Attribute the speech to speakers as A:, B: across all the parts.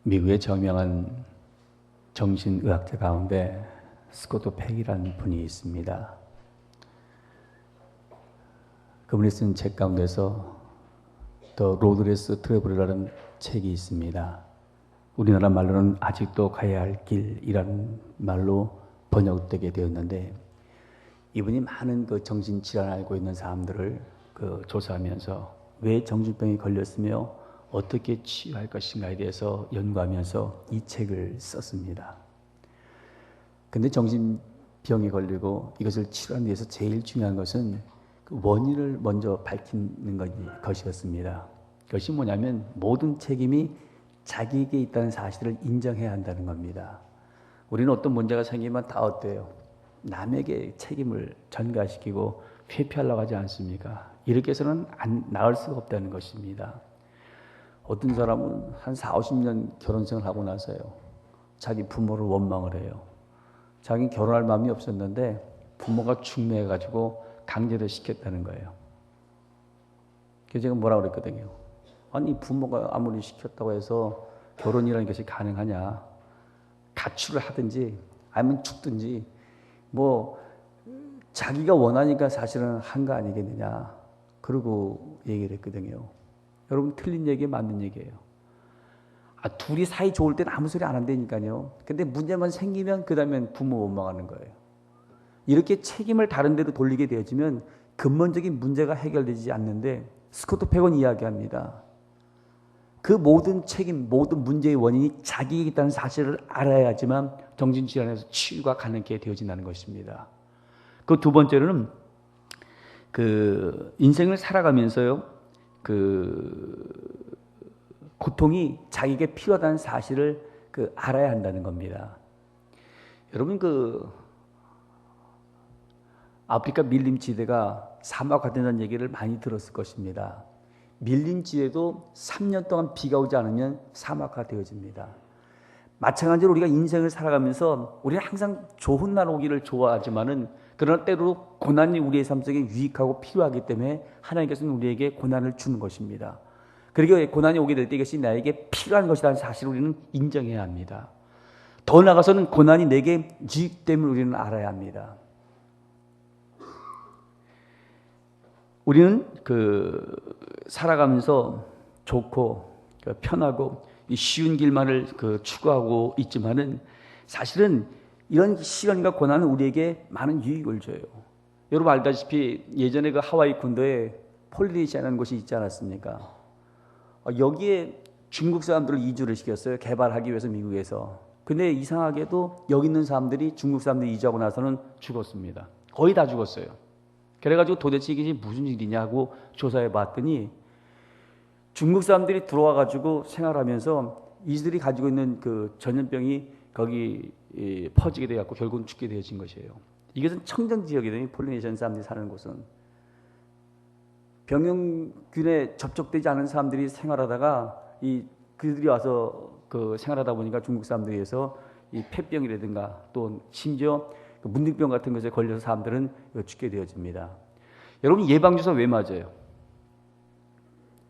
A: 미국의 저명한 정신의학자 가운데 스코트 팩이라는 분이 있습니다. 그분이 쓴 책 가운데서 더 로드레스 트래블이라는 책이 있습니다. 우리나라 말로는 아직도 가야 할 길이라는 말로 번역되게 되었는데, 이분이 많은 그 정신질환을 앓고 있는 사람들을 조사하면서 왜 정신병이 걸렸으며 어떻게 치유할 것인가에 대해서 연구하면서 이 책을 썼습니다. 근데 정신병에 걸리고 이것을 치료하는 데서 제일 중요한 것은 그 원인을 먼저 밝히는 것이었습니다. 그것이 뭐냐면 모든 책임이 자기에게 있다는 사실을 인정해야 한다는 겁니다. 우리는 어떤 문제가 생기면 다 어때요? 남에게 책임을 전가시키고 회피하려고 하지 않습니까? 이렇게 해서는 나을 수가 없다는 것입니다. 어떤 사람은 한 40-50년 결혼생활을 하고 나서요, 자기 부모를 원망을 해요. 자기는 결혼할 마음이 없었는데 부모가 중매해가지고 강제로 시켰다는 거예요. 그래서 제가 뭐라고 그랬거든요. 아니, 부모가 아무리 시켰다고 해서 결혼이라는 것이 가능하냐? 가출을 하든지 아니면 죽든지 뭐 자기가 원하니까 사실은 한 거 아니겠느냐, 그러고 얘기를 했거든요. 여러분, 틀린 얘기 맞는 얘기예요. 둘이 사이 좋을 때는 아무 소리 안 한다니까요. 근데 문제만 생기면 그 다음엔 부모 원망하는 거예요. 이렇게 책임을 다른 데로 돌리게 되어지면 근본적인 문제가 해결되지 않는데, 스코트 팩은 이야기합니다. 그 모든 책임, 모든 문제의 원인이 자기에게 있다는 사실을 알아야지만 정신질환에서 치유가 가능하게 되어진다는 것입니다. 그 두 번째로는 인생을 살아가면서요, 고통이 자기에게 필요하다는 사실을 알아야 한다는 겁니다. 여러분, 아프리카 밀림지대가 사막화 된다는 얘기를 많이 들었을 것입니다. 밀림지대도 3년 동안 비가 오지 않으면 사막화 되어집니다. 마찬가지로 우리가 인생을 살아가면서 우리는 항상 좋은 날 오기를 좋아하지만은, 그러나 때로 고난이 우리의 삶 속에 유익하고 필요하기 때문에 하나님께서는 우리에게 고난을 주는 것입니다. 그리고 고난이 오게 될 때 이것이 나에게 필요한 것이라는 사실을 우리는 인정해야 합니다. 더 나아가서는 고난이 내게 유익됨을 우리는 알아야 합니다. 우리는 살아가면서 좋고 편하고 쉬운 길만을 추구하고 있지만은, 사실은 이런 시련과 고난은 우리에게 많은 유익을 줘요. 여러분 알다시피 예전에 하와이 군도에 폴리네시아라는 곳이 있지 않았습니까? 여기에 중국 사람들을 이주를 시켰어요. 개발하기 위해서 미국에서. 근데 이상하게도 여기 있는 사람들이, 중국 사람들이 이주하고 나서는 죽었습니다. 거의 다 죽었어요. 그래가지고 도대체 이게 무슨 일이냐고 조사해 봤더니, 중국 사람들이 들어와가지고 생활하면서 이들이 가지고 있는 전염병이 거기 퍼지게 되었고 결국은 죽게 되어진 것이에요. 이것은 청정 지역이거든요. 폴리네시안 사람들이 사는 곳은. 병영균에 접촉되지 않은 사람들이 생활하다가 그들이 와서 생활하다 보니까 중국 사람들에 의해서 이 폐병이라든가 또 심지어 문둥병 같은 것에 걸려서 사람들은 죽게 되어집니다. 여러분, 예방주사 왜 맞아요?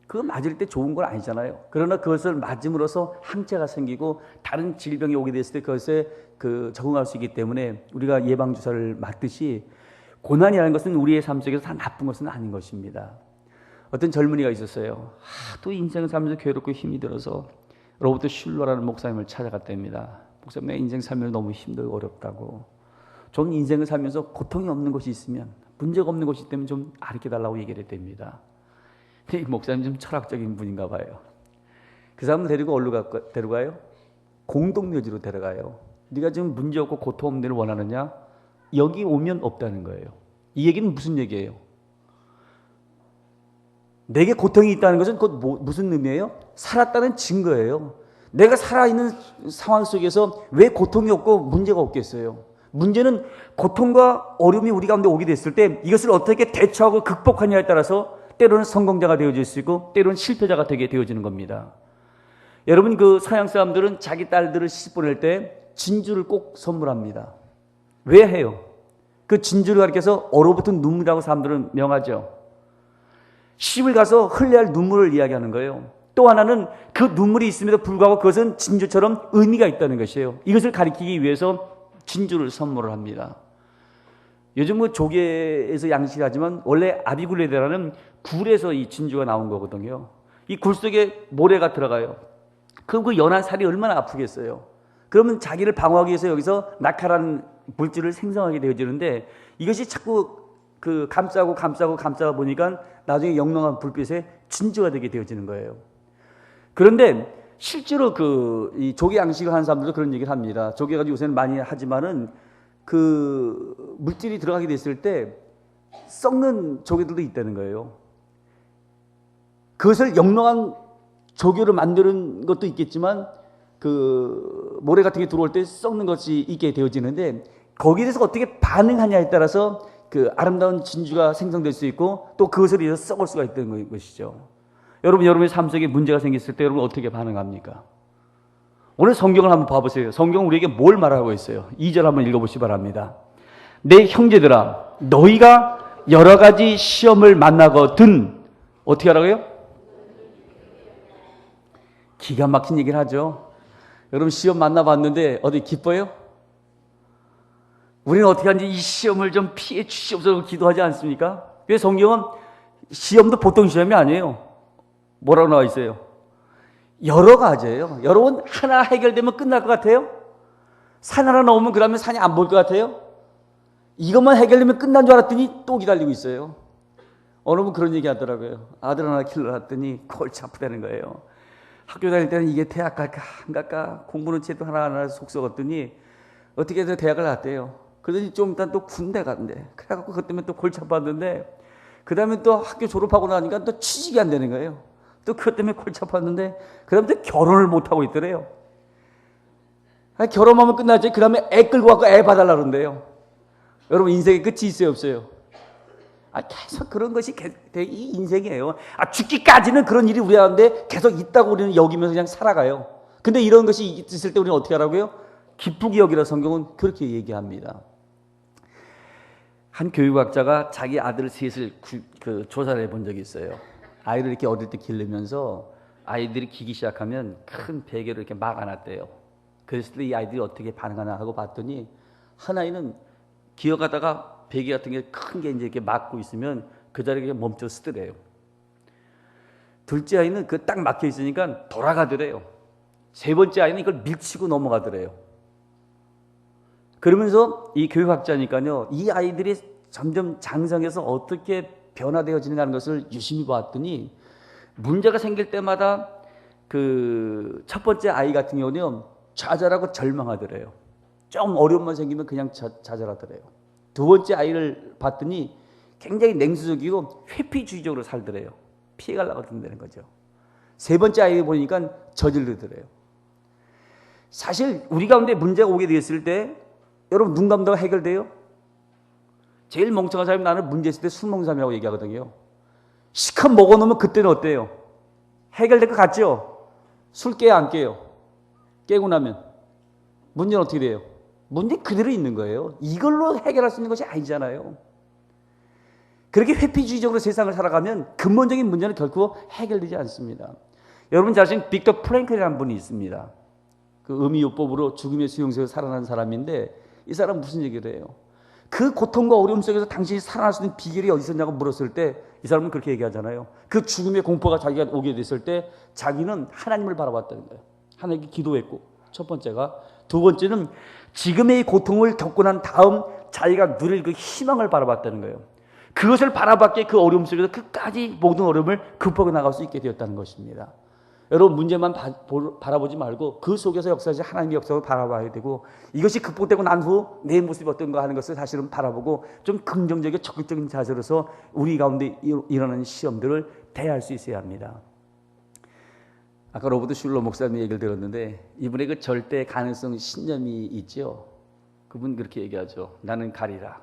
A: 그거 맞을 때 좋은 건 아니잖아요. 그러나 그것을 맞음으로써 항체가 생기고 다른 질병이 오게 됐을 때 그것에 적응할 수 있기 때문에 우리가 예방주사를 맞듯이, 고난이라는 것은 우리의 삶 속에서 다 나쁜 것은 아닌 것입니다. 어떤 젊은이가 있었어요. 또 인생을 살면서 괴롭고 힘이 들어서 로버트 슐러라는 목사님을 찾아갔답니다. 목사님, 내 인생 살면서 너무 힘들고 어렵다고. 저는 인생을 살면서 고통이 없는 것이 있으면, 문제가 없는 것이 있다면 좀 가르쳐달라고 얘기를 했답니다. 이 목사님 좀 철학적인 분인가 봐요. 그 사람을 데리고 어디로 데려가요? 공동묘지로 데려가요. 네가 지금 문제 없고 고통 없는 데를 원하느냐? 여기 오면 없다는 거예요. 이 얘기는 무슨 얘기예요? 내게 고통이 있다는 것은 무슨 의미예요? 살았다는 증거예요. 내가 살아있는 상황 속에서 왜 고통이 없고 문제가 없겠어요? 문제는 고통과 어려움이 우리 가운데 오게 됐을 때 이것을 어떻게 대처하고 극복하냐에 따라서 때로는 성공자가 되어질 수 있고 때로는 실패자가 되게 되어지는 겁니다. 여러분, 서양 사람들은 자기 딸들을 시집 보낼 때 진주를 꼭 선물합니다. 왜 해요? 그 진주를 가리켜서 얼어붙은 눈물이라고 사람들은 명하죠. 시집을 가서 흘려야 할 눈물을 이야기하는 거예요. 또 하나는 그 눈물이 있음에도 불구하고 그것은 진주처럼 의미가 있다는 것이에요. 이것을 가리키기 위해서 진주를 선물을 합니다. 요즘 뭐 조개에서 양식하지만 원래 아비굴레데라는 굴에서 이 진주가 나온 거거든요. 이 굴 속에 모래가 들어가요. 그럼 그 연한 살이 얼마나 아프겠어요. 그러면 자기를 방어하기 위해서 여기서 낙하라는 물질을 생성하게 되어지는데 이것이 자꾸 그 감싸고 보니까 나중에 영롱한 불빛에 진주가 되게 되어지는 거예요. 그런데 실제로 이 조개 양식을 하는 사람들도 그런 얘기를 합니다. 조개 가지고 요새는 많이 하지만은 그 물질이 들어가게 됐을 때 썩는 조개들도 있다는 거예요. 그것을 영롱한 조개로 만드는 것도 있겠지만 그 모래 같은 게 들어올 때 썩는 것이 있게 되어지는데 거기에 대해서 어떻게 반응하냐에 따라서 그 아름다운 진주가 생성될 수 있고 또 그것을 위해서 썩을 수가 있다는 것이죠. 여러분의 삶 속에 문제가 생겼을 때 여러분 어떻게 반응합니까? 오늘 성경을 한번 봐보세요. 성경은 우리에게 뭘 말하고 있어요? 2절 한번 읽어보시기 바랍니다. 내 형제들아 너희가 여러 가지 시험을 만나거든 어떻게 하라고요? 기가 막힌 얘기를 하죠. 여러분 시험 만나봤는데 어디 기뻐요? 우리는 어떻게 하는지 이 시험을 좀 피해 주시옵소서 기도하지 않습니까? 그래서 성경은 시험도 보통 시험이 아니에요. 뭐라고 나와 있어요? 여러 가지예요. 여러분 하나 해결되면 끝날 것 같아요? 산 하나 넘으면 그러면 산이 안 보일 것 같아요? 이것만 해결되면 끝난 줄 알았더니 또 기다리고 있어요. 어느 분 그런 얘기 하더라고요. 아들 하나 키우려더니 골치 아프다는 거예요. 학교 다닐 때는 이게 대학 갈까 안 갈까 공부는 제도 하나하나 속 썩었더니 어떻게 해서 대학을 갔대요. 그러더니 좀 일단 또 군대 간대. 그래갖고 그것 때문에 또 골치 아팠는데 그 다음에 또 학교 졸업하고 나니까 또 취직이 안 되는 거예요. 또 그것 때문에 골치 아팠는데 그 다음에 또 결혼을 못하고 있더래요. 결혼하면 끝나지. 그 다음에 애 끌고 가고 애 봐달라 그런대요. 여러분 인생에 끝이 있어요 없어요? 계속 그런 것이 이 인생이에요. 죽기까지는 그런 일이 우리 가운데 계속 있다고 우리는 여기면서 그냥 살아가요. 근데 이런 것이 있을 때 우리는 어떻게 하라고요? 기쁘게 여기라 성경은 그렇게 얘기합니다. 한 교육학자가 자기 아들 셋을 조사를 해본 적이 있어요. 아이를 이렇게 어릴 때 기르면서 아이들이 기기 시작하면 큰 베개로 이렇게 막아놨대요. 그랬을 때 이 아이들이 어떻게 반응하나 하고 봤더니 한 아이는 기어가다가 베개 같은 게 큰 게 이제 이렇게 막고 있으면 그 자리에 그냥 멈춰 쓰더래요. 둘째 아이는 그 딱 막혀 있으니까 돌아가더래요. 세 번째 아이는 이걸 밀치고 넘어가더래요. 그러면서 이 교육학자니까요, 이 아이들이 점점 장성해서 어떻게 변화되어지는가 하는 것을 유심히 봤더니 문제가 생길 때마다 그 첫 번째 아이 같은 경우는 좌절하고 절망하더래요. 좀 어려움만 생기면 그냥 좌절하더래요. 두 번째 아이를 봤더니 굉장히 냉수적이고 회피주의적으로 살더래요. 피해가려고 든다는 거죠. 세 번째 아이 보니까 저질르더래요. 사실 우리 가운데 문제가 오게 되었을 때 여러분 눈 감다가 해결돼요? 제일 멍청한 사람이 나는 문제 있을 때 술멍삼이라고 얘기하거든요. 시컷 먹어놓으면 그때는 어때요? 해결될 것 같죠? 술 깨요 안 깨요? 깨고 나면 문제는 어떻게 돼요? 문제 그대로 있는 거예요. 이걸로 해결할 수 있는 것이 아니잖아요. 그렇게 회피주의적으로 세상을 살아가면 근본적인 문제는 결코 해결되지 않습니다. 여러분 잘 아시는 빅터 프랭클이라는 분이 있습니다. 그 의미요법으로 죽음의 수용소에서 살아난 사람인데 이 사람 무슨 얘기를 해요? 그 고통과 어려움 속에서 당신이 살아날 수 있는 비결이 어디 있었냐고 물었을 때 이 사람은 그렇게 얘기하잖아요. 그 죽음의 공포가 자기가 오게 됐을 때 자기는 하나님을 바라봤다는 거예요. 하나님께 기도했고 첫 번째가. 두 번째는 지금의 고통을 겪고 난 다음 자기가 누릴 그 희망을 바라봤다는 거예요. 그것을 바라봤기에 그 어려움 속에서 끝까지 모든 어려움을 극복해 나갈 수 있게 되었다는 것입니다. 여러분 문제만 바라보지 말고 그 속에서 역사하신 하나님의 역사를 바라봐야 되고 이것이 극복되고 난 후 내 모습이 어떤가 하는 것을 사실은 바라보고 좀 긍정적이고 적극적인 자세로서 우리 가운데 일어나는 시험들을 대할 수 있어야 합니다. 아까 로버트 슐러 목사님 얘기를 들었는데 이분의 그 절대 가능성 신념이 있죠. 그분 그렇게 얘기하죠. 나는 가리라.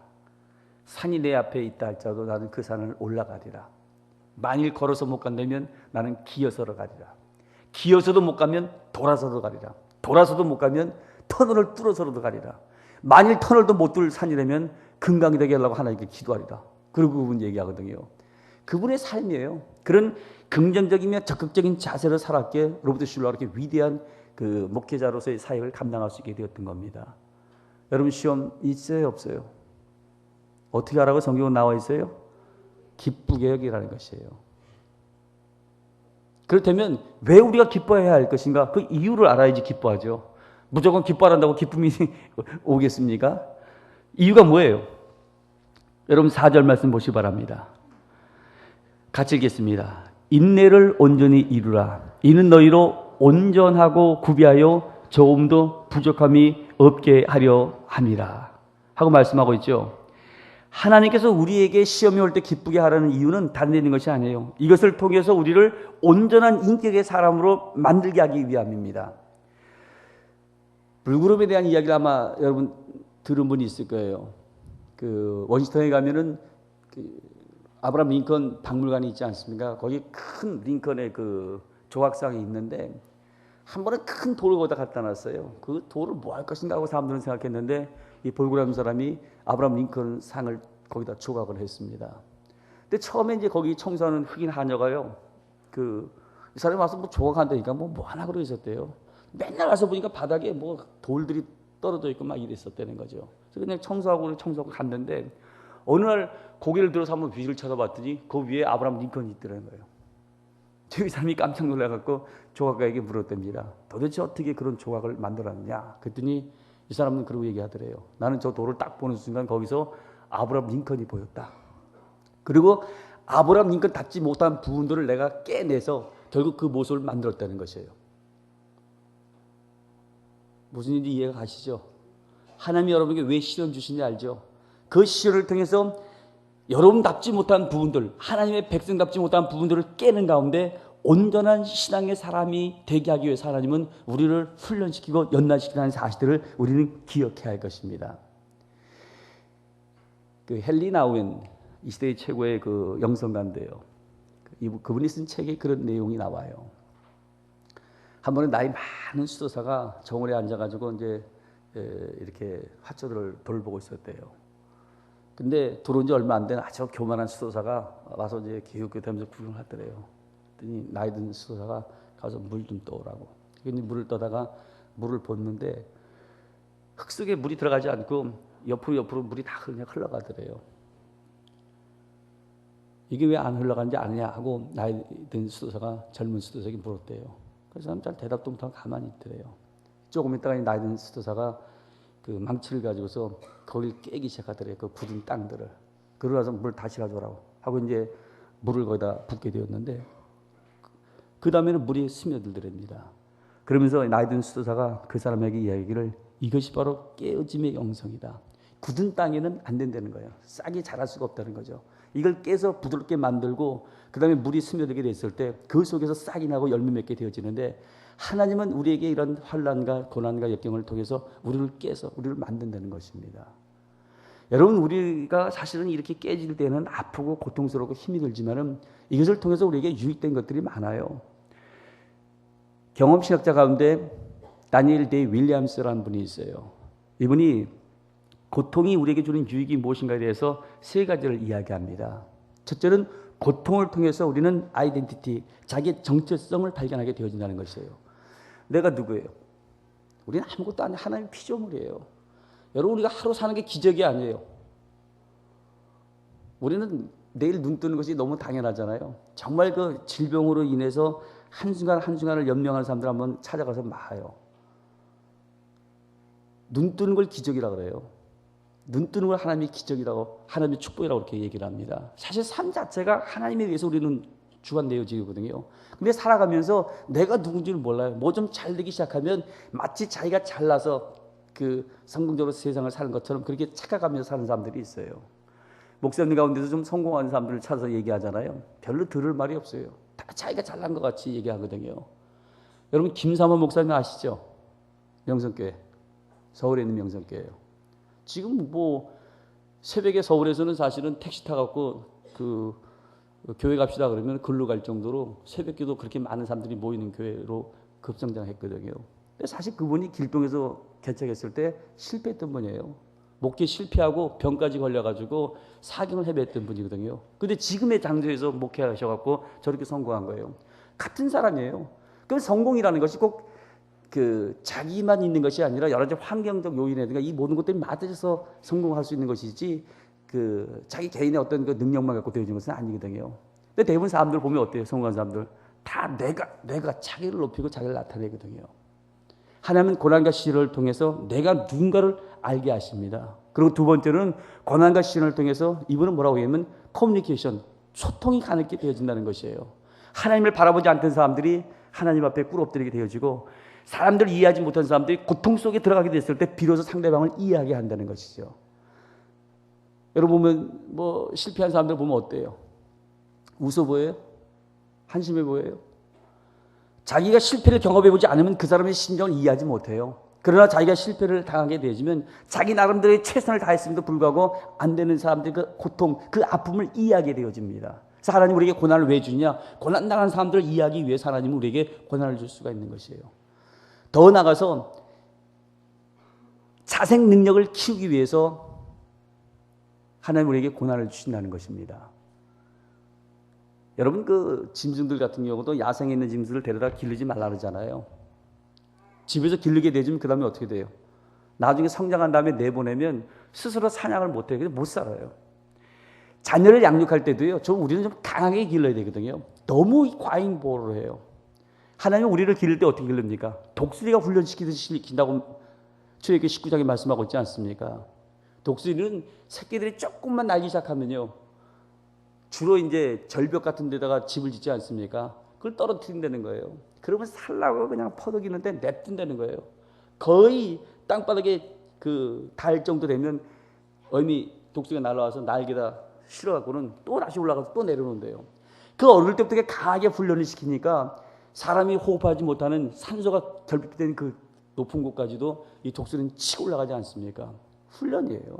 A: 산이 내 앞에 있다 할지라도 나는 그 산을 올라가리라. 만일 걸어서 못 간다면 나는 기어서로 가리라. 기어서도 못 가면 돌아서도 가리라. 돌아서도 못 가면 터널을 뚫어서라도 가리라. 만일 터널도 못 뚫을 산이라면 금강이 되게 하려고 하나님께 기도하리라. 그리고 그분 얘기하거든요. 그분의 삶이에요. 그런 긍정적이며 적극적인 자세로 살았기에 로버트 슐러가 이렇게 위대한 그 목회자로서의 사역을 감당할 수 있게 되었던 겁니다. 여러분 시험 있어요, 없어요? 어떻게 하라고 성경에 나와 있어요? 기쁘게 여기라는 것이에요. 그렇다면 왜 우리가 기뻐해야 할 것인가? 그 이유를 알아야지 기뻐하죠. 무조건 기뻐한다고 기쁨이 오겠습니까? 이유가 뭐예요? 여러분 4절 말씀 보시기 바랍니다. 같이 읽겠습니다. 인내를 온전히 이루라. 이는 너희로 온전하고 구비하여 조금도 부족함이 없게 하려 함이라. 하고 말씀하고 있죠. 하나님께서 우리에게 시험이 올 때 기쁘게 하라는 이유는 다른 데 있는 것이 아니에요. 이것을 통해서 우리를 온전한 인격의 사람으로 만들게 하기 위함입니다. 불구름에 대한 이야기를 아마 여러분 들은 분이 있을 거예요. 그 워싱턴에 가면은 그 아브라함 링컨 박물관이 있지 않습니까? 거기 큰 링컨의 그 조각상이 있는데 한 번은 큰 돌을 거기다 갖다 놨어요. 그 돌을 뭐 할 것인가 하고 사람들은 생각했는데 이 볼그람 사람이 아브라함 링컨 상을 거기다 조각을 했습니다. 근데 처음에 이제 거기 청소하는 흑인 하녀가요. 이 사람이 와서 뭐 조각한다니까 뭐 하나 그러고 있었대요. 맨날 와서 보니까 바닥에 뭐 돌들이 떨어져 있고 막 이랬었다는 거죠. 그래서 그냥 청소하고 갔는데 어느 날 고개를 들어서 한번 위를 쳐다봤더니 그 위에 아브라함 링컨이 있더라는 거예요. 이 사람이 깜짝 놀라갖고 조각가에게 물었답니다. 도대체 어떻게 그런 조각을 만들었냐? 그랬더니 이 사람은 그러고 얘기하더래요. 나는 저 돌을 딱 보는 순간 거기서 아브라함 링컨이 보였다. 그리고 아브라함 링컨 닿지 못한 부분들을 내가 깨내서 결국 그 모습을 만들었다는 것이에요. 무슨 일인지 이해가 가시죠? 하나님이 여러분에게 왜 시련 주시는지 알죠? 그 시련을 통해서 여러분답지 못한 부분들, 하나님의 백성답지 못한 부분들을 깨는 가운데 온전한 신앙의 사람이 되게 하기 위해서 하나님은 우리를 훈련시키고 연단시키는 사실들을 우리는 기억해야 할 것입니다. 그 헨리 나우엔 이 시대의 최고의 그 영성가인데요. 그분이 쓴 책에 그런 내용이 나와요. 한 번에 나이 많은 수도사가 정원에 앉아가지고 이제 이렇게 화초들을 돌보고 있었대요. 근데 들어온 지 얼마 안 된 아주 교만한 수도사가 와서 이제 기웃기웃하면서 구경을 하더래요. 그랬더니 나이 든 수도사가 가서 물 좀 떠오라고. 그랬더니 물을 떠다가 물을 붓는데 흙 속에 물이 들어가지 않고 옆으로 물이 다 그냥 흘러가더래요. 이게 왜 안 흘러가는지 아느냐 하고 나이 든 수도사가 젊은 수도사에게 물었대요. 그 사람 잘 대답도 못하고 가만히 있더래요. 조금 있다가 나이 든 수도사가 그 망치를 가지고서 거기를 깨기 시작하더래요. 그 굳은 땅들을. 그러고 나서 물 다시 가져오라고 하고 이제 물을 거기다 붓게 되었는데 그 다음에는 물이 스며들더랍니다. 그러면서 나이 든 수도사가 그 사람에게 이야기를 이것이 바로 깨어짐의 영성이다. 굳은 땅에는 안 된다는 거예요. 싹이 자랄 수가 없다는 거죠. 이걸 깨서 부드럽게 만들고 그 다음에 물이 스며들게 됐을 때 그 속에서 싹이 나고 열매 맺게 되어지는데 하나님은 우리에게 이런 환난과 고난과 역경을 통해서 우리를 깨서 우리를 만든다는 것입니다. 여러분 우리가 사실은 이렇게 깨질 때는 아프고 고통스럽고 힘이 들지만은 이것을 통해서 우리에게 유익된 것들이 많아요. 경험신학자 가운데 다니엘 데이 윌리엄스라는 분이 있어요. 이분이 고통이 우리에게 주는 유익이 무엇인가에 대해서 세 가지를 이야기합니다. 첫째는 고통을 통해서 우리는 아이덴티티, 자기의 정체성을 발견하게 되어진다는 것이에요. 내가 누구예요? 우리는 아무것도 아니에요. 하나님의 피조물이에요. 여러분 우리가 하루 사는 게 기적이 아니에요. 우리는 내일 눈 뜨는 것이 너무 당연하잖아요. 정말 그 질병으로 인해서 한순간 한순간을 연명하는 사람들 한번 찾아가서 봐요. 눈 뜨는 걸 기적이라고 그래요. 눈 뜨는 걸 하나님의 기적이라고, 하나님의 축복이라고 이렇게 얘기를 합니다. 사실 삶 자체가 하나님에 의해서 우리는 주관되어지거든요. 근데 살아가면서 내가 누군지를 몰라요. 뭐 좀 잘 되기 시작하면 마치 자기가 잘나서 그 성공적으로 세상을 사는 것처럼 그렇게 착각하면서 사는 사람들이 있어요. 목사님 가운데서 좀 성공하는 사람들을 찾아서 얘기하잖아요. 별로 들을 말이 없어요. 다 자기가 잘난 것 같이 얘기하거든요. 여러분 김삼원 목사님 아시죠? 명성교회. 서울에 있는 명성교회예요. 지금 뭐 새벽에 서울에서는 사실은 택시 타갖고 그 교회 갑시다 그러면 글로 갈 정도로 새벽기도 그렇게 많은 사람들이 모이는 교회로 급성장했거든요. 근데 사실 그분이 길동에서 개척했을 때 실패했던 분이에요. 목회 실패하고 병까지 걸려가지고 사경을 헤맸던 분이거든요. 근데 지금의 장소에서 목회하셔갖고 저렇게 성공한 거예요. 같은 사람이에요. 그럼 성공이라는 것이 꼭 자기만 있는 것이 아니라 여러 가지 환경적 요인이라든가 이 모든 것들이 맞아져서 성공할 수 있는 것이지 자기 개인의 어떤 능력만 갖고 되어지는 것은 아니거든요. 근데 대부분 사람들 보면 어때요? 성공한 사람들 다 내가 자기를 높이고 자기를 나타내거든요. 하나님은 고난과 시련을 통해서 내가 누군가를 알게 하십니다. 그리고 두 번째는 고난과 시련을 통해서 이분은 뭐라고 하냐면 커뮤니케이션, 소통이 가능하게 되어진다는 것이에요. 하나님을 바라보지 않던 사람들이 하나님 앞에 꿇 엎드리게 되어지고 사람들을 이해하지 못한 사람들이 고통 속에 들어가게 됐을 때 비로소 상대방을 이해하게 한다는 것이죠. 여러분 보면 뭐 실패한 사람들 보면 어때요? 웃어 보여요? 한심해 보여요? 자기가 실패를 경험해보지 않으면 그 사람의 심정을 이해하지 못해요. 그러나 자기가 실패를 당하게 되어지면 자기 나름대로의 최선을 다했음에도 불구하고 안 되는 사람들의 그 고통, 그 아픔을 이해하게 되어집니다. 그래서 하나님 우리에게 고난을 왜 주냐? 고난당한 사람들을 이해하기 위해서 하나님은 우리에게 고난을 줄 수가 있는 것이에요. 더 나아가서 자생 능력을 키우기 위해서 하나님 우리에게 고난을 주신다는 것입니다. 여러분 짐승들 같은 경우도 야생에 있는 짐승을 데려다 기르지 말라 그러잖아요. 집에서 기르게 되면 그 다음에 어떻게 돼요? 나중에 성장한 다음에 내보내면 스스로 사냥을 못해요. 그래서 못 살아요. 자녀를 양육할 때도요. 우리는 좀 강하게 길러야 되거든요. 너무 과잉 보호를 해요. 하나님은 우리를 기를 때 어떻게 기릅니까? 독수리가 훈련시키듯이 긴다고 출애굽기 19장에 말씀하고 있지 않습니까? 독수리는 새끼들이 조금만 날기 시작하면요. 주로 이제 절벽 같은 데다가 집을 짓지 않습니까? 그걸 떨어뜨린다는 거예요. 그러면 살라고 그냥 퍼덕이는데 냅둔다는 거예요. 거의 땅바닥에 닿을 정도 되면 어미 독수리가 날아와서 날개다 실어갖고는 또 다시 올라가서 또 내려놓는데요. 그 어릴 때부터 강하게 훈련을 시키니까 사람이 호흡하지 못하는 산소가 결핍된 그 높은 곳까지도 이 독수리는 치고 올라가지 않습니까? 훈련이에요.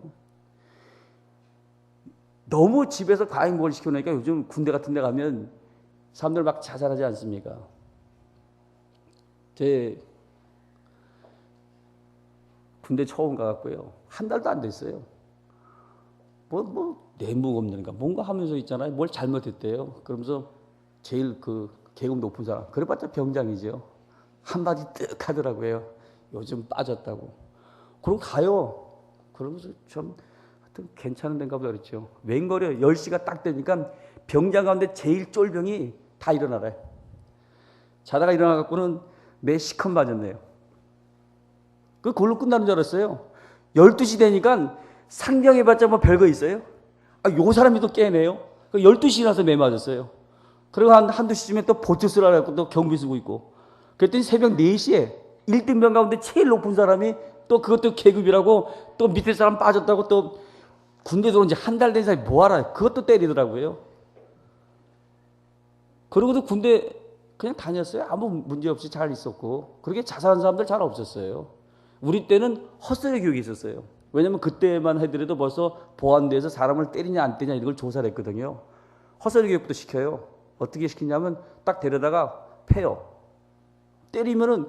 A: 너무 집에서 과잉복을 시켜놓으니까 요즘 군대 같은 데 가면 사람들 막 자살하지 않습니까? 제 군대 처음 가갖고요. 한 달도 안 됐어요. 내무가 없는가 뭔가 하면서 있잖아요. 뭘 잘못했대요. 그러면서 제일 계급 높은 사람. 그래봤자 병장이죠. 한마디 뜩 하더라고요. 요즘 빠졌다고. 그럼 가요. 그러면서 좀 하여튼 괜찮은 데인가 보다 그랬죠. 웬걸요. 10시가 딱 되니까 병장 가운데 제일 쫄병이 다 일어나래요. 자다가 일어나갖고는 매 시컷 맞았네요. 그걸로 끝나는 줄 알았어요. 12시 되니까 상경해봤자 뭐 별거 있어요? 요 사람이 또 깨네요. 12시 일어나서 매 맞았어요. 그리고 한두 시쯤에 또 보트 쓰라고 또 경비 쓰고 있고. 그랬더니 새벽 4시에 1등병 가운데 제일 높은 사람이 또 그것도 계급이라고 또 밑에 사람 빠졌다고 또 군대 들어온 지 한 달 된 사람이 뭐하라. 그것도 때리더라고요. 그러고도 군대 그냥 다녔어요. 아무 문제 없이 잘 있었고. 그렇게 자살한 사람들 잘 없었어요. 우리 때는 헛소리 교육이 있었어요. 왜냐면 그때만 해더라도 벌써 보안대에서 사람을 때리냐 안 때리냐 이런 걸 조사를 했거든요. 헛소리 교육부터 시켜요. 어떻게 시키냐면 딱 데려다가 패요. 때리면은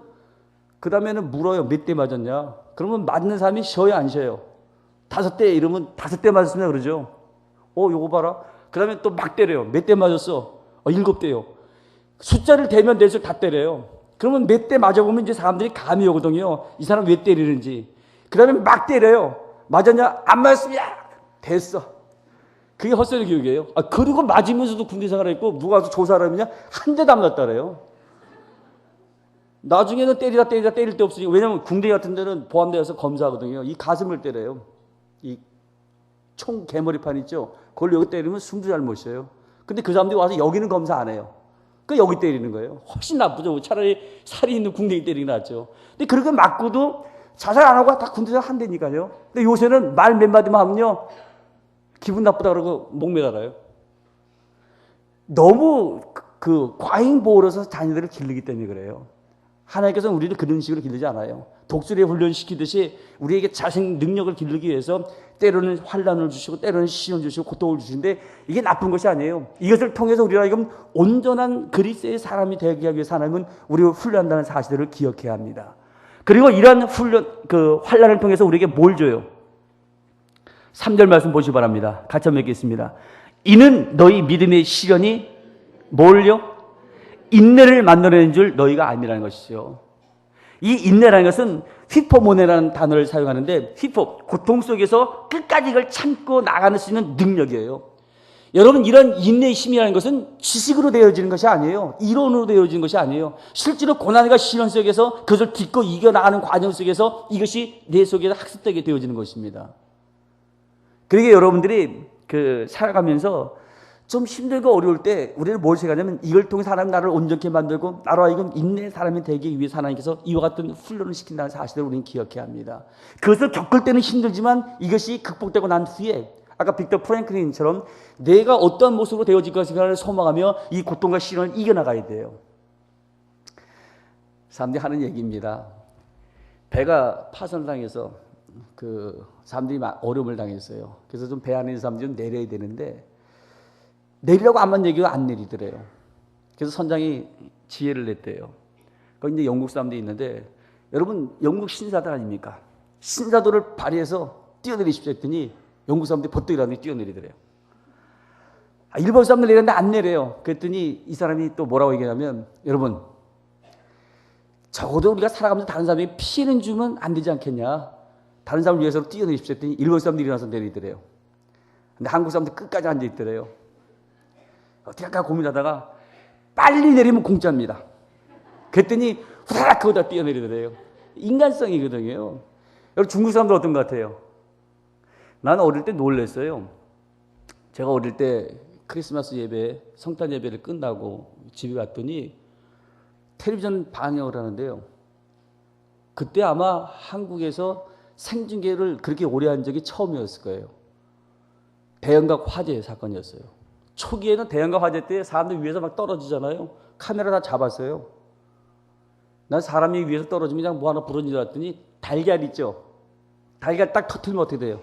A: 그 다음에는 물어요. 몇 대 맞았냐. 그러면 맞는 사람이 쉬어요 안 쉬어요. 5대 이러면 5대 맞았습니다 그러죠. 요거 봐라. 그 다음에 또 막 때려요. 몇 대 맞았어. 7대요. 숫자를 대면 될수록 다 때려요. 그러면 몇 대 맞아보면 이제 사람들이 감이 오거든요. 이 사람 왜 때리는지. 그 다음에 막 때려요. 맞았냐? 안 맞았습니다. 됐어. 그게 헛소리 교육이에요. 그리고 맞으면서도 군대 생활했고 누가 와서 조사를 하면요. 한 대도 안 맞다래요. 나중에는 때리다 때릴 데 없으니까. 왜냐면 군대 같은 데는 보안대에서 검사하거든요. 이 가슴을 때려요. 이 총 개머리판 있죠. 그걸 여기 때리면 숨도 잘 못 쉬어요. 근데 그 사람들이 와서 여기는 검사 안 해요. 여기 때리는 거예요. 훨씬 나쁘죠. 차라리 살이 있는 궁뎅이 때리는 게 낫죠. 근데 그렇게 맞고도 자살 안 하고 다 군대에서 한다니까요. 근데 요새는 말 몇 마디만 하면요. 기분 나쁘다 그러고 목 매달아요. 너무 과잉 보호로서 자녀들을 기르기 때문에 그래요. 하나님께서는 우리를 그런 식으로 기르지 않아요. 독수리에 훈련시키듯이 우리에게 자신 능력을 기르기 위해서 때로는 환난을 주시고 때로는 시련을 주시고 고통을 주시는데 이게 나쁜 것이 아니에요. 이것을 통해서 우리가 지금 온전한 그리스도의 사람이 되기 위해서 하나님은 우리를 훈련한다는 사실을 기억해야 합니다. 그리고 이러한 환난을 통해서 우리에게 뭘 줘요? 3절 말씀 보시기 바랍니다. 같이 한번 읽겠습니다. 이는 너희 믿음의 시련이 뭘요? 인내를 만들어내는 줄 너희가 아니라는 것이죠. 이 인내라는 것은 휘포모네라는 단어를 사용하는데, 휘포, 고통 속에서 끝까지 이걸 참고 나가는 수 있는 능력이에요. 여러분, 이런 인내의 힘이라는 것은 지식으로 되어지는 것이 아니에요. 이론으로 되어지는 것이 아니에요. 실제로 고난과 시련 속에서 그것을 딛고 이겨나가는 과정 속에서 이것이 내 속에서 학습되게 되어지는 것입니다. 그러게 여러분들이 살아가면서 좀 힘들고 어려울 때 우리는 뭘 생각하냐면, 이걸 통해 하나님 나를 온전케 만들고 나로 하여금 인내의 사람이 되기 위해서 하나님께서 이와 같은 훈련을 시킨다는 사실을 우리는 기억해야 합니다. 그것을 겪을 때는 힘들지만 이것이 극복되고 난 후에 아까 빅터 프랭클린처럼 내가 어떤 모습으로 되어질 것인가를 소망하며 이 고통과 시련을 이겨나가야 돼요. 사람들이 하는 얘기입니다. 배가 파손당해서 사람들이 어려움을 당했어요. 그래서 좀 배 안에 있는 사람들이 좀 내려야 되는데 내리라고 암만 얘기해도 안 내리더래요. 그래서 선장이 지혜를 냈대요. 거기 이제 영국 사람들이 있는데, 여러분 영국 신사들 아닙니까? 신사도를 발휘해서 뛰어내리십시오 했더니 영국 사람들이 버뜩 일어나서 뛰어내리더래요. 일본 사람들 내렸는데 안 내려요. 그랬더니 이 사람이 또 뭐라고 얘기하냐면, 여러분 적어도 우리가 살아가면서 다른 사람에게 피해는 주면 안 되지 않겠냐. 다른 사람을 위해서 뛰어내리십시오 했더니 일본 사람들이 일어나서 내리더래요. 근데 한국 사람들 끝까지 앉아있더래요. 어떻게 할까 고민하다가 빨리 내리면 공짜입니다. 그랬더니 후다닥 그거다 뛰어내리더래요. 인간성이거든요. 여러분 중국 사람들 어떤 것 같아요? 나는 어릴 때 놀랐어요. 제가 어릴 때 크리스마스 예배, 성탄 예배를 끝나고 집에 갔더니 텔레비전 방영을 하는데요. 그때 아마 한국에서 생중계를 그렇게 오래 한 적이 처음이었을 거예요. 대형각 화재 사건이었어요. 초기에는 대형각 화재 때 사람들 위에서 막 떨어지잖아요. 카메라 다 잡았어요. 난 사람이 위에서 떨어지면 그냥 뭐 하나 부러진 줄 알았더니 달걀 있죠. 달걀 딱 터뜨리면 어떻게 돼요?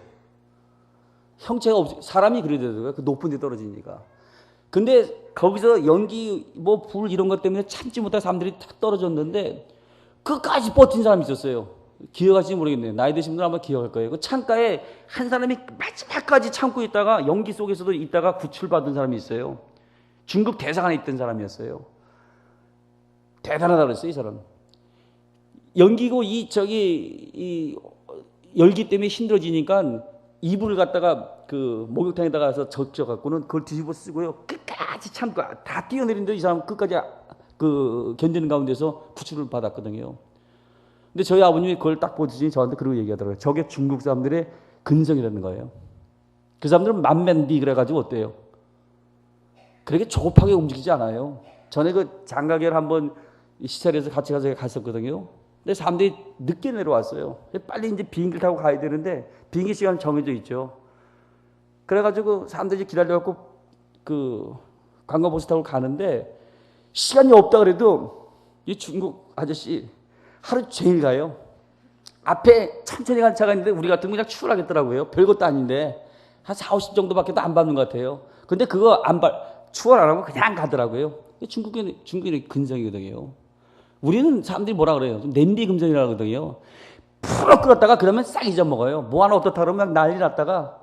A: 형체가 없어. 사람이 그래야 되더라고요. 그 높은 데 떨어지니까. 근데 거기서 연기, 불 이런 것 때문에 참지 못한 사람들이 탁 떨어졌는데 끝까지 버틴 사람이 있었어요. 기억하실지 모르겠네요. 나이 드신 분들 아마 기억할 거예요. 그 창가에 한 사람이 마지막까지 참고 있다가 연기 속에서도 있다가 구출받은 사람이 있어요. 중국 대사관에 있던 사람이었어요. 대단하다 그랬어요, 이 사람. 연기고 이 열기 때문에 힘들어지니까 이불을 갖다가 목욕탕에다가 가서 적셔갖고는 그걸 뒤집어 쓰고요. 끝까지 참고 다 뛰어내리는데 이 사람 끝까지 견디는 가운데서 구출을 받았거든요. 근데 저희 아버님이 그걸 딱 보시니 저한테 그러고 얘기하더라고요. 저게 중국 사람들의 근성이라는 거예요. 그 사람들은 만맨비 그래가지고 어때요? 그렇게 조급하게 움직이지 않아요. 전에 장가계를 한번 시찰해서 같이 가서 갔었거든요. 근데 사람들이 늦게 내려왔어요. 빨리 이제 비행기를 타고 가야 되는데 비행기 시간 정해져 있죠. 그래가지고 사람들이 기다려갖고 관광버스 타고 가는데 시간이 없다 그래도 이 중국 아저씨 하루 종일 가요. 앞에 천천히 가는 차가 있는데 우리 같은 거 그냥 추월하겠더라고요. 별것도 아닌데 한 40, 50 정도밖에 안 밟는 것 같아요. 근데 그거 추월 안 하고 그냥 가더라고요. 중국인의 근성이거든요. 우리는 사람들이 뭐라 그래요? 좀 냄비 금성이라고 하거든요. 풀어 끓었다가 그러면 싹 잊어먹어요. 뭐 하나 어떻다 그러면 난리 났다가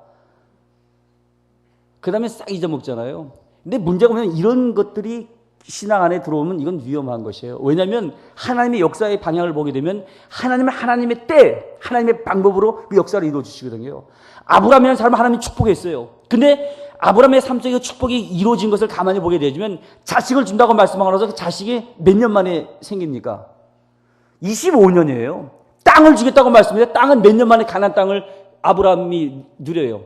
A: 그 다음에 싹 잊어먹잖아요. 근데 문제가 뭐냐면 이런 것들이 신앙 안에 들어오면 이건 위험한 것이에요. 왜냐하면 하나님의 역사의 방향을 보게 되면 하나님은 하나님의 때, 하나님의 방법으로 그 역사를 이루어 주시거든요. 아브라함이라는 사람을 하나님이 축복했어요. 근데 아브라함의 삶 속에 축복이 이루어진 것을 가만히 보게 되면 자식을 준다고 말씀하면서 그 자식이 몇 년 만에 생깁니까? 25년이에요. 땅을 주겠다고 말씀해요. 땅은 몇 년 만에 가나안 땅을 아브라함이 누려요.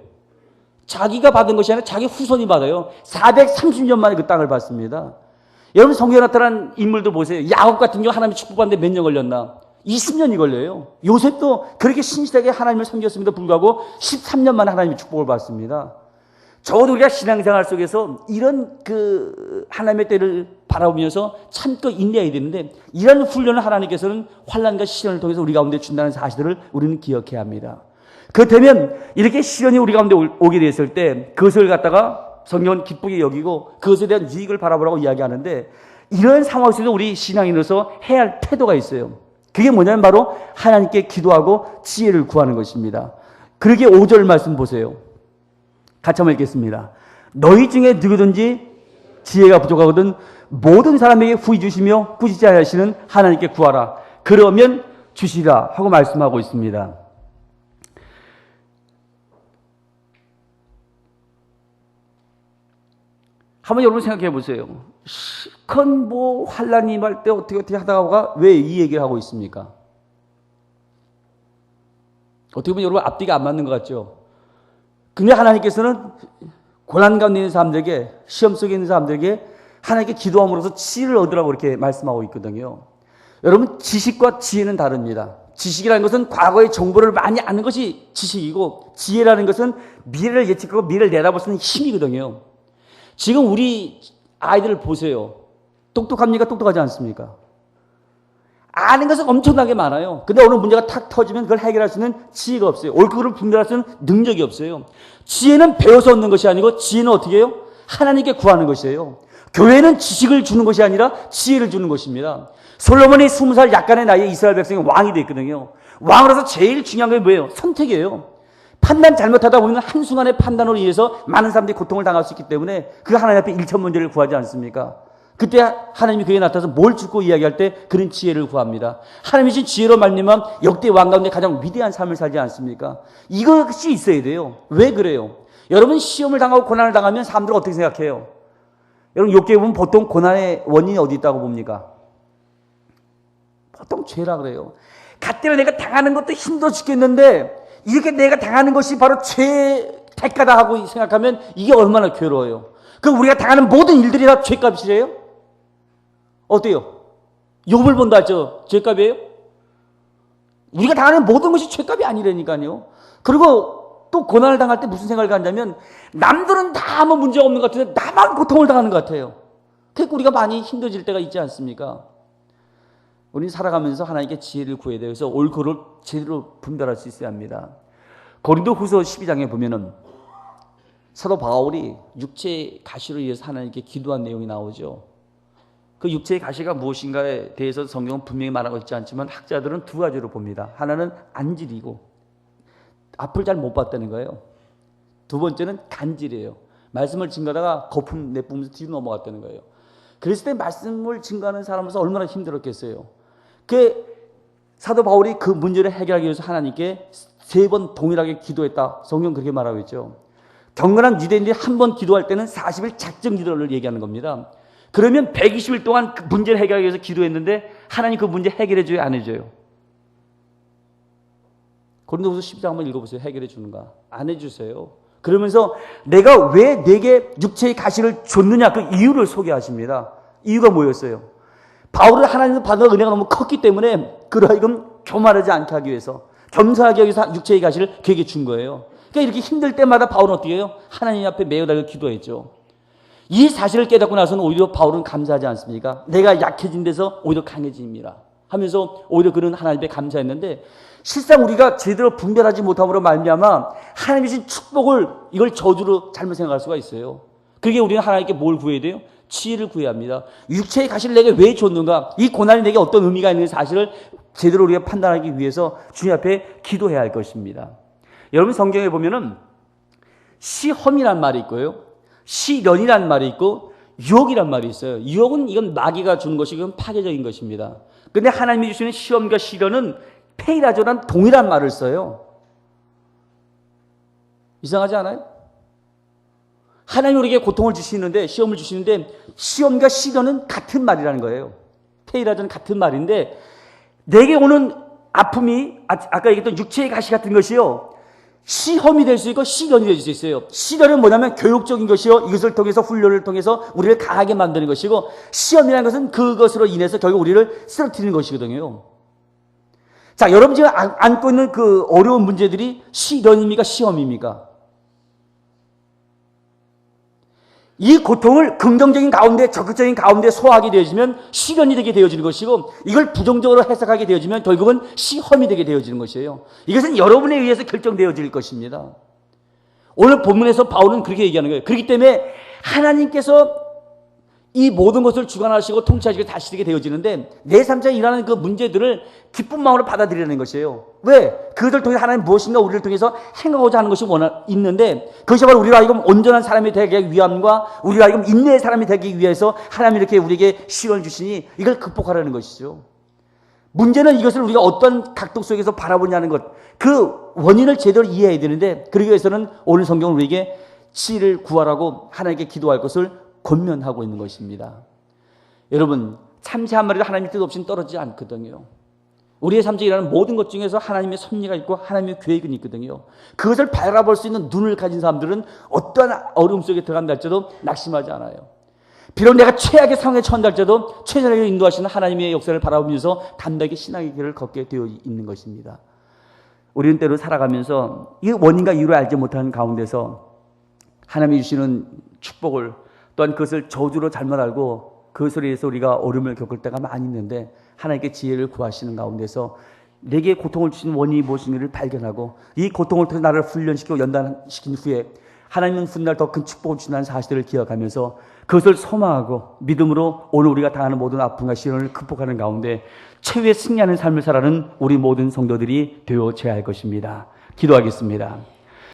A: 자기가 받은 것이 아니라 자기 후손이 받아요. 430년 만에 그 땅을 받습니다. 여러분 성경에 나타난 인물도 보세요. 야곱 같은 경우 하나님이 축복받는데 몇 년 걸렸나? 20년이 걸려요. 요셉도 그렇게 신실하게 하나님을 섬겼음에도 불구하고 13년 만에 하나님의 축복을 받습니다. 적어도 우리가 신앙생활 속에서 이런 하나님의 때를 바라보면서 참고 인내해야 되는데 이런 훈련을 하나님께서는 환난과 시련을 통해서 우리 가운데 준다는 사실을 우리는 기억해야 합니다. 그렇다면 이렇게 시련이 우리 가운데 오게 됐을 때 그것을 갖다가 성경은 기쁘게 여기고 그것에 대한 유익을 바라보라고 이야기하는데 이런 상황 속에서 우리 신앙인으로서 해야 할 태도가 있어요. 그게 뭐냐면 바로 하나님께 기도하고 지혜를 구하는 것입니다. 그러게 5절 말씀 보세요. 같이 한번 읽겠습니다. 너희 중에 누구든지 지혜가 부족하거든 모든 사람에게 후히 주시며 꾸짖지 하시는 하나님께 구하라. 그러면 주시라 하고 말씀하고 있습니다. 한번 여러분 생각해 보세요. 실컷 환란이 임할 때 어떻게 하다가 왜 이 얘기를 하고 있습니까? 어떻게 보면 여러분 앞뒤가 안 맞는 것 같죠? 근데 하나님께서는 고난 가운데 있는 사람들에게, 시험 속에 있는 사람들에게 하나님께 기도함으로써 지혜를 얻으라고 이렇게 말씀하고 있거든요. 여러분, 지식과 지혜는 다릅니다. 지식이라는 것은 과거의 정보를 많이 아는 것이 지식이고, 지혜라는 것은 미래를 예측하고 미래를 내다볼 수 있는 힘이거든요. 지금 우리 아이들을 보세요. 똑똑합니까? 똑똑하지 않습니까? 아는 것은 엄청나게 많아요. 근데 어느 문제가 탁 터지면 그걸 해결할 수 있는 지혜가 없어요. 옳고그름을 분별할 수 있는 능력이 없어요. 지혜는 배워서 얻는 것이 아니고 지혜는 어떻게 해요? 하나님께 구하는 것이에요. 교회는 지식을 주는 것이 아니라 지혜를 주는 것입니다. 솔로몬이 20살 약간의 나이에 이스라엘 백성이 왕이 됐거든요. 왕으로서 제일 중요한 게 뭐예요? 선택이에요. 판단 잘못하다 보면 한순간의 판단으로 인해서 많은 사람들이 고통을 당할 수 있기 때문에 그 하나님 앞에 일천문제를 구하지 않습니까? 그때 하나님이 그에 나타나서 뭘 죽고 이야기할 때 그런 지혜를 구합니다. 하나님이 주신 지혜로 말미암아 역대 왕 가운데 가장 위대한 삶을 살지 않습니까? 이것이 있어야 돼요. 왜 그래요? 여러분 시험을 당하고 고난을 당하면 사람들은 어떻게 생각해요? 여러분 욥기에 보면 보통 고난의 원인이 어디 있다고 봅니까? 보통 죄라 그래요. 갓대로 내가 당하는 것도 힘들어 죽겠는데 이렇게 내가 당하는 것이 바로 죄의 대가다 하고 생각하면 이게 얼마나 괴로워요. 그럼 우리가 당하는 모든 일들이 다 죄값이래요? 어때요? 욥을 본다 하죠. 죄값이에요? 우리가 당하는 모든 것이 죄값이 아니라니까요. 그리고 또 고난을 당할 때 무슨 생각을 갖냐면 남들은 다 아무 문제가 없는 것 같은데 나만 고통을 당하는 것 같아요. 그러니까 우리가 많이 힘들어질 때가 있지 않습니까? 우리는 살아가면서 하나님께 지혜를 구해야 돼요. 그래서 옳고를 제대로 분별할 수 있어야 합니다. 고린도후서 12장에 보면은 사도 바울이 육체의 가시로 인해서 하나님께 기도한 내용이 나오죠. 그 육체의 가시가 무엇인가에 대해서 성경은 분명히 말하고 있지 않지만 학자들은 두 가지로 봅니다. 하나는 안질이고 앞을 잘 못 봤다는 거예요. 두 번째는 간질이에요. 말씀을 증거하다가 거품 내뿜으면서 뒤로 넘어갔다는 거예요. 그랬을 때 말씀을 증거하는 사람으로서 얼마나 힘들었겠어요. 그 사도 바울이 그 문제를 해결하기 위해서 하나님께 3번 동일하게 기도했다. 성경 그렇게 말하고 있죠. 경건한 유대인들이 한 번 기도할 때는 40일 작정 기도를 얘기하는 겁니다. 그러면 120일 동안 그 문제를 해결하기 위해서 기도했는데 하나님 그 문제 해결해 줘요? 안 해줘요? 고린도후서 12장 한번 읽어보세요. 해결해 주는가? 안 해주세요. 그러면서 내가 왜 내게 육체의 가시를 줬느냐 그 이유를 소개하십니다. 이유가 뭐였어요? 바울은 하나님께서 받은 은혜가 너무 컸기 때문에 그러하여금 교만하지 않게 하기 위해서 겸손하게 하기 위해서 육체의 가시를 그에게 준 거예요. 그러니까 이렇게 힘들 때마다 바울은 어떻게 해요? 하나님 앞에 매어달려 기도했죠. 이 사실을 깨닫고 나서는 오히려 바울은 감사하지 않습니까? 내가 약해진 데서 오히려 강해집니다 하면서 오히려 그는 하나님께 감사했는데 실상 우리가 제대로 분별하지 못함으로 말미암아 하나님이 주신 축복을 이걸 저주로 잘못 생각할 수가 있어요. 그게 우리는 하나님께 뭘 구해야 돼요? 지혜를 구해야 합니다. 육체의 가시를 내게 왜 줬는가? 이 고난이 내게 어떤 의미가 있는 사실을 제대로 우리가 판단하기 위해서 주님 앞에 기도해야 할 것입니다. 여러분 성경에 보면은 시험이란 말이 있고요. 시련이란 말이 있고 유혹이란 말이 있어요. 유혹은 이건 마귀가 주는 것이 이건 파괴적인 것입니다. 그런데 하나님이 주시는 시험과 시련은 페이라조란 동일한 말을 써요. 이상하지 않아요? 하나님 우리에게 고통을 주시는데 시험을 주시는데 시험과 시련은 같은 말이라는 거예요. 페이라조는 같은 말인데 내게 오는 아픔이 아까 얘기했던 육체의 가시 같은 것이요. 시험이 될 수 있고 시련이 될 수 있어요. 시련은 뭐냐면 교육적인 것이요. 이것을 통해서 훈련을 통해서 우리를 강하게 만드는 것이고 시험이라는 것은 그것으로 인해서 결국 우리를 쓰러뜨리는 것이거든요. 자, 여러분 지금 안고 있는 그 어려운 문제들이 시련입니까? 시험입니까? 이 고통을 긍정적인 가운데 적극적인 가운데 소화하게 되어지면 시련이 되게 되어지는 것이고 이걸 부정적으로 해석하게 되어지면 결국은 시험이 되게 되어지는 것이에요. 이것은 여러분에 의해서 결정되어질 것입니다. 오늘 본문에서 바울은 그렇게 얘기하는 거예요. 그렇기 때문에 하나님께서 이 모든 것을 주관하시고 통치하시고 다스리게 되어지는데 내 삶에 일어나는 그 문제들을 기쁜 마음으로 받아들이는 것이에요. 왜? 그것을 통해 하나님 무엇인가 우리를 통해서 행하고자 하는 것이 있는데 그것이 바로 우리가 하여금 온전한 사람이 되기 위함과 우리가 하여금 인내의 사람이 되기 위해서 하나님이 이렇게 우리에게 시련을 주시니 이걸 극복하라는 것이죠. 문제는 이것을 우리가 어떤 각도 속에서 바라보냐는 것, 그 원인을 제대로 이해해야 되는데 그러기 위해서는 오늘 성경은 우리에게 치를 구하라고 하나님께 기도할 것을 권면하고 있는 것입니다. 여러분, 참새 한 마리도 하나님의 뜻 없이는 떨어지지 않거든요. 우리의 삶에 일어나는 모든 것 중에서 하나님의 섭리가 있고 하나님의 계획은 있거든요. 그것을 바라볼 수 있는 눈을 가진 사람들은 어떠한 어려움 속에 들어간다 할지라도 낙심하지 않아요. 비록 내가 최악의 상황에 처한다 할지라도 최선을 인도하시는 하나님의 역사를 바라보면서 담대하게 신앙의 길을 걷게 되어 있는 것입니다. 우리는 때로 살아가면서 이 원인과 이유를 알지 못하는 가운데서 하나님이 주시는 축복을 또한 그것을 저주로 잘못 알고 그것에 의해서 우리가 어려움을 겪을 때가 많이 있는데 하나님께 지혜를 구하시는 가운데서 내게 고통을 주시는 원인이 무엇인지를 발견하고 이 고통을 통해 나를 훈련시키고 연단시킨 후에 하나님은 훗날 더 큰 축복을 주신다는 사실을 기억하면서 그것을 소망하고 믿음으로 오늘 우리가 당하는 모든 아픔과 시련을 극복하는 가운데 최후의 승리하는 삶을 살아가는 우리 모든 성도들이 되어져야 할 것입니다. 기도하겠습니다.